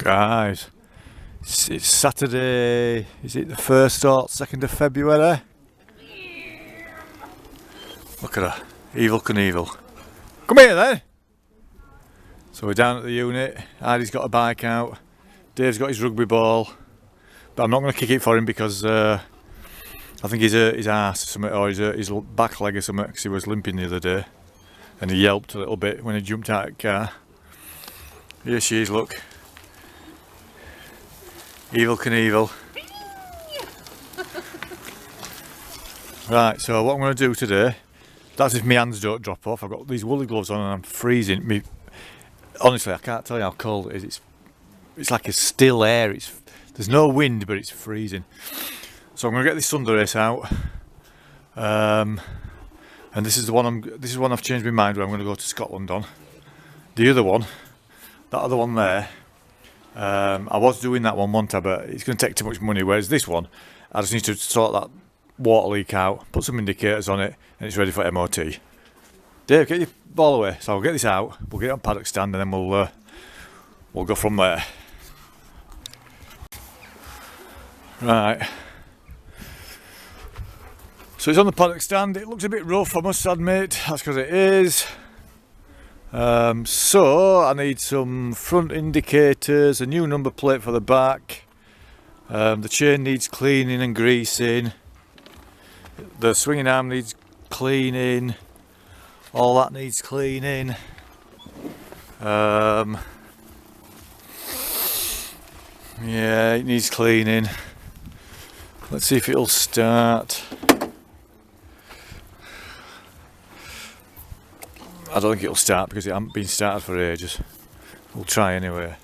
Guys, it's Saturday, is it the 1st or 2nd of February? Look at her, Evil Knievel. Come here then! So we're down at the unit, Heidi's got a bike out, Dave's got his rugby ball, but I'm not going to kick it for him because I think his arse or something, or his back leg or something, because he was limping the other day and he yelped a little bit when he jumped out of the car. Here she is, look. Evil Knievel. Right, so what I'm going to do today, that's if my hands don't drop off. I've got these woolly gloves on and I'm freezing. Honestly, I can't tell you how cold it is. It's like a still air. There's no wind, but it's freezing. So I'm going to get this Thunderace out, and this is the one. This is one I've changed my mind where I'm going to go to Scotland on. The other one, that other one there. I was doing that one time, but it's going to take too much money. Whereas this one, I just need to sort that water leak out, put some indicators on it, and it's ready for MOT. Dave, get your ball away. So I'll get this out. We'll get it on paddock stand, and then we'll go from there. Right. So it's on the paddock stand. It looks a bit rough, I must admit. That's because it is. So I need some front indicators, a new number plate for the back. The chain needs cleaning and greasing. The swinging arm needs cleaning. All that needs cleaning. Yeah, it needs cleaning. Let's see if it'll start. I don't think it'll start because it hasn't been started for ages. We'll try anyway.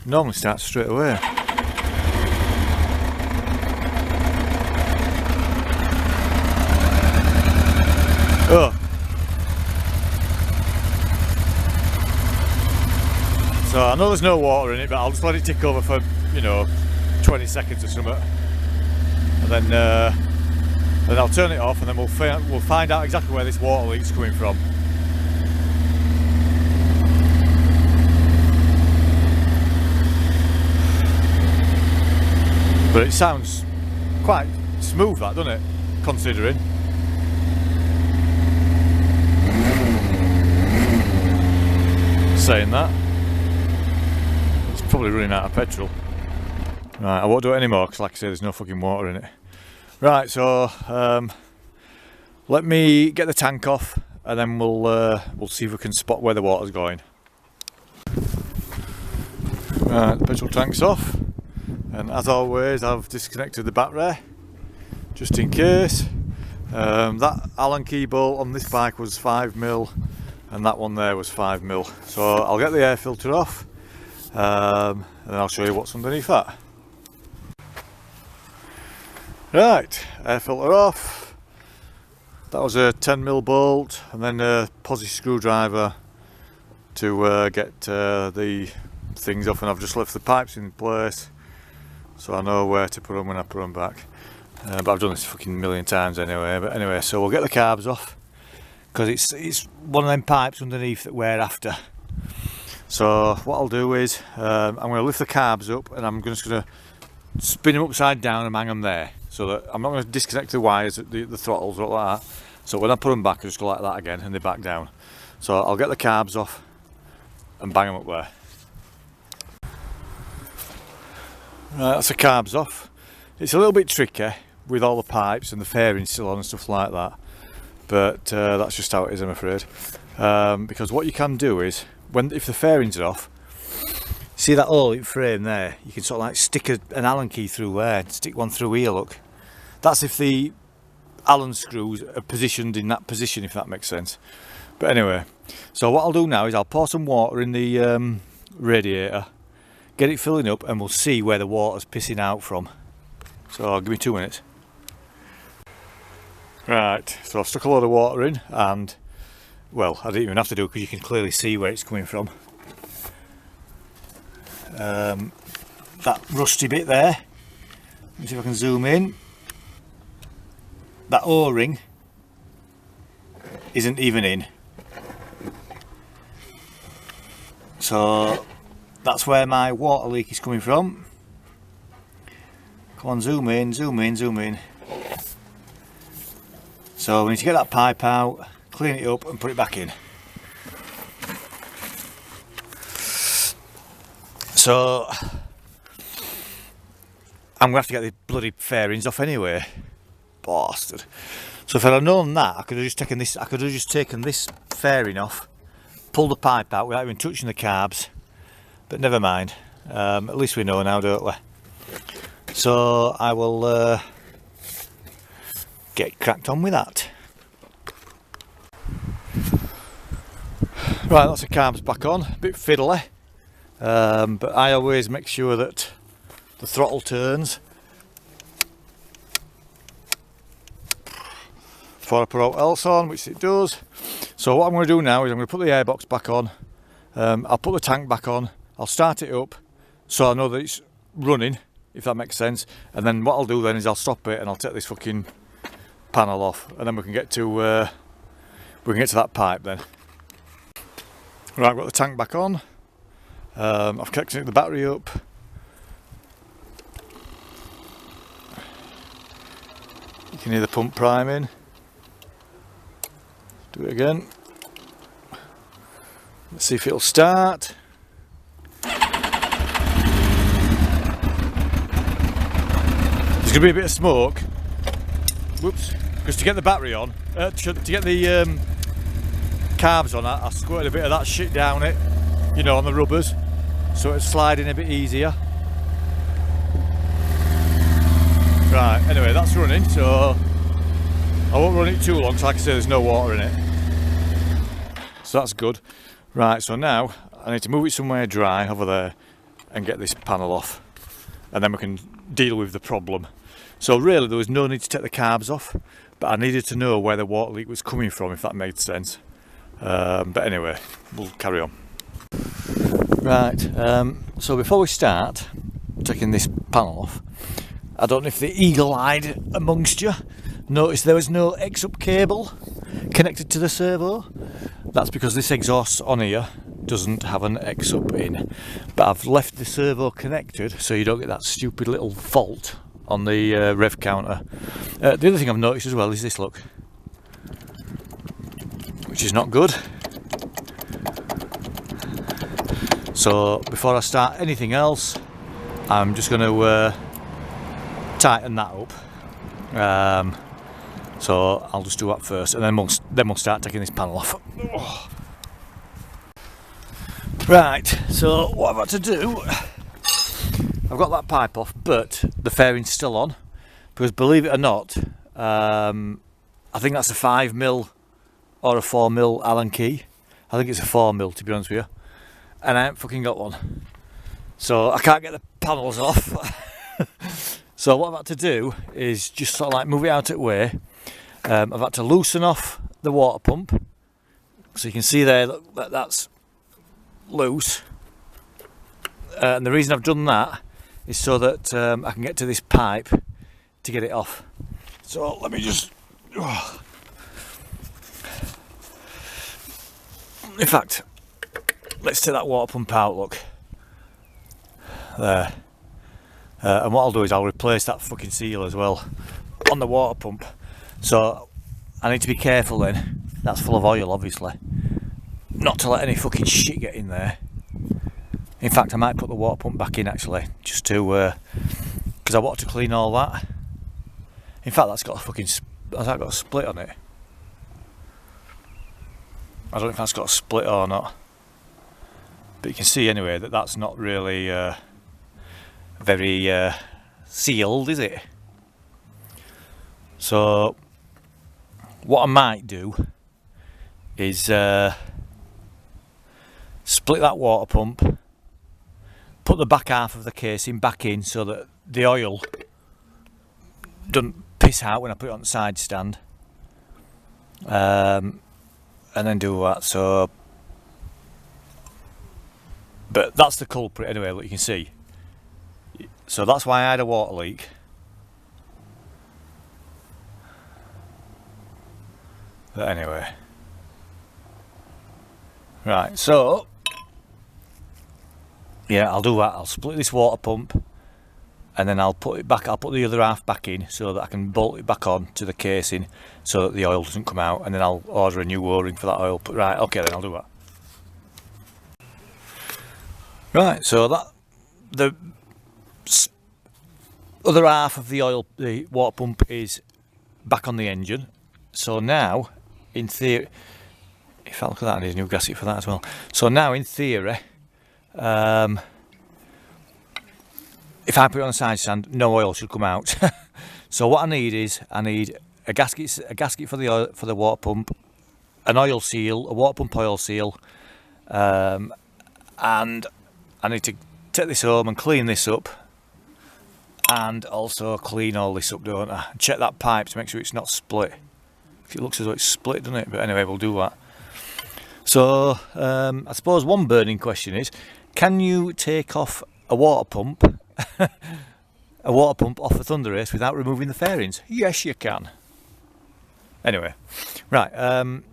Normally starts straight away. Oh. So I know there's no water in it, but I'll just let it tick over for 20 seconds or something, and then I'll turn it off, and then we'll find out exactly where this water leak's coming from. But it sounds quite smooth, that, doesn't it? Considering. Saying that, it's probably running out of petrol. Right, I won't do it anymore because, like I say, there's no fucking water in it. Right, so let me get the tank off, and then we'll see if we can spot where the water's going. Right, the petrol tank's off. And as always, I've disconnected the battery, just in case. That Allen key bolt on this bike was 5mm, and that one there was 5mm. So I'll get the air filter off, and then I'll show you what's underneath that. Right, air filter off. That was a 10mm bolt, and then a posi screwdriver to get the things off, and I've just left the pipes in place. So I know where to put them when I put them back, but I've done this fucking million times anyway. But anyway, so we'll get the carbs off because it's one of them pipes underneath that we're after. So what I'll do is I'm going to lift the carbs up, and I'm just going to spin them upside down and hang them there, so that I'm not going to disconnect the wires, the throttles or like that. So when I put them back, I just go like that again, and they're back down. So I'll get the carbs off and bang them up there. Right, that's the carbs off. It's a little bit tricky with all the pipes and the fairings still on and stuff like that, but that's just how it is, I'm afraid. Because what you can do is, if the fairings are off, see that hole in frame there, you can sort of like stick an Allen key through there and stick one through here, look. That's if the Allen screws are positioned in that position, if that makes sense. But anyway, so what I'll do now is I'll pour some water in the radiator, get it filling up, and we'll see where the water's pissing out from. so give me 2 minutes. Right, so I've stuck a load of water in, and well, I didn't even have to do it because you can clearly see where it's coming from. That rusty bit there, let me see if I can zoom in. That O-ring isn't even in, so that's where my water leak is coming from. Come on, zoom in, zoom in, zoom in. So we need to get that pipe out, clean it up and put it back in. So I'm going to have to get the bloody fairings off anyway. Bastard. So if I'd have known that, I could have just taken this fairing off, pulled the pipe out without even touching the carbs. But never mind. At least we know now, don't we? So I will get cracked on with that. Right, that's the carbs back on. A bit fiddly. But I always make sure that the throttle turns before I put all else on, which it does. So what I'm going to do now is I'm going to put the airbox back on, I'll put the tank back on, I'll start it up so I know that it's running, if that makes sense, and then what I'll do then is I'll stop it and I'll take this fucking panel off, and then we can get to that pipe then. Right, I've got the tank back on. I've connected the battery up. You can hear the pump priming. Do it again. Let's see if it'll start. There's going to be a bit of smoke. Whoops. Because to get the battery on, to get the carbs on, I squirted a bit of that shit down it, you know, on the rubbers, so it's sliding a bit easier. Right, anyway, that's running, so I won't run it too long, so like I say, there's no water in it. So that's good. Right, so now I need to move it somewhere dry over there and get this panel off, and then we can deal with the problem. So really there was no need to take the carbs off, but I needed to know where the water leak was coming from, if that made sense. But anyway, we'll carry on. Right, so before we start taking this panel off, I don't know if the eagle-eyed amongst you noticed there was no X-up cable connected to the servo. That's because this exhaust on here doesn't have an X-up in, but I've left the servo connected so you don't get that stupid little fault on the rev counter. The other thing I've noticed as well is this, look, which is not good. So before I start anything else, I'm just going to tighten that up. So I'll just do that first, and then we'll start taking this panel off. Right, so what I've got to do, I've got that pipe off, but the fairing's still on, because believe it or not, I think that's a 5mm or a 4mm Allen key. I think it's a 4mm, to be honest with you, and I haven't fucking got one, so I can't get the panels off. So what I've had to do is just sort of like move it out of the way. I've had to loosen off the water pump, so you can see there that that's loose, and the reason I've done that is so that I can get to this pipe to get it off. So let me just, in fact, let's take that water pump out, look, there, and what I'll do is I'll replace that fucking seal as well on the water pump. So I need to be careful then, that's full of oil obviously, not to let any fucking shit get in there. In fact, I might put the water pump back in actually, just to, because I want to clean all that. In fact, that's got a fucking, has that got a split on it? I don't know if that's got a split or not, but you can see anyway that that's not really very sealed, is it? So what I might do is split that water pump, put the back half of the casing back in so that the oil doesn't piss out when I put it on the side stand, and then do that. So, but that's the culprit anyway. Look, you can see. So that's why I had a water leak. But anyway, right. So yeah, I'll do that. I'll split this water pump, and then I'll put it back. I'll put the other half back in so that I can bolt it back on to the casing so that the oil doesn't come out, and then I'll order a new O-ring for that oil. But right, okay, then I'll do that. Right, so that the other half of the water pump is back on the engine. So now, in theory, if I look at that, I need a new gasket for that as well. So now, in theory, if I put it on the side stand, no oil should come out. So what I need is a gasket for the oil, for the water pump, an oil seal, a water pump oil seal, and I need to take this home and clean this up, and also clean all this up, don't I? And check that pipe to make sure it's not split. It looks as though it's split, doesn't it? But anyway, we'll do that. So I suppose one burning question is, can you take off a water pump off a Thunderace without removing the fairings? Yes, you can. Anyway, right, so I'm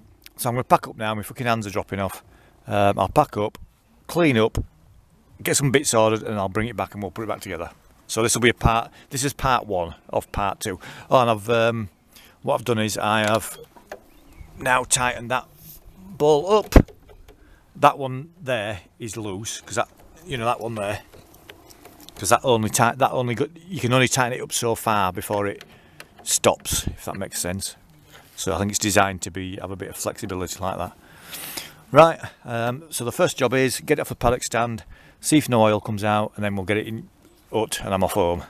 going to pack up now. My fucking hands are dropping off. I'll pack up, clean up, get some bits ordered, and I'll bring it back and we'll put it back together. So this will be this is part 1 of part 2. Oh, and what I've done is I have now tightened that ball up. That one there is loose, because that, you know, that one there, because you can only tighten it up so far before it stops, if that makes sense. So I think it's designed to have a bit of flexibility like that. Right, so the first job is get it off the paddock stand, see if no oil comes out, and then we'll get it in hut and I'm off home.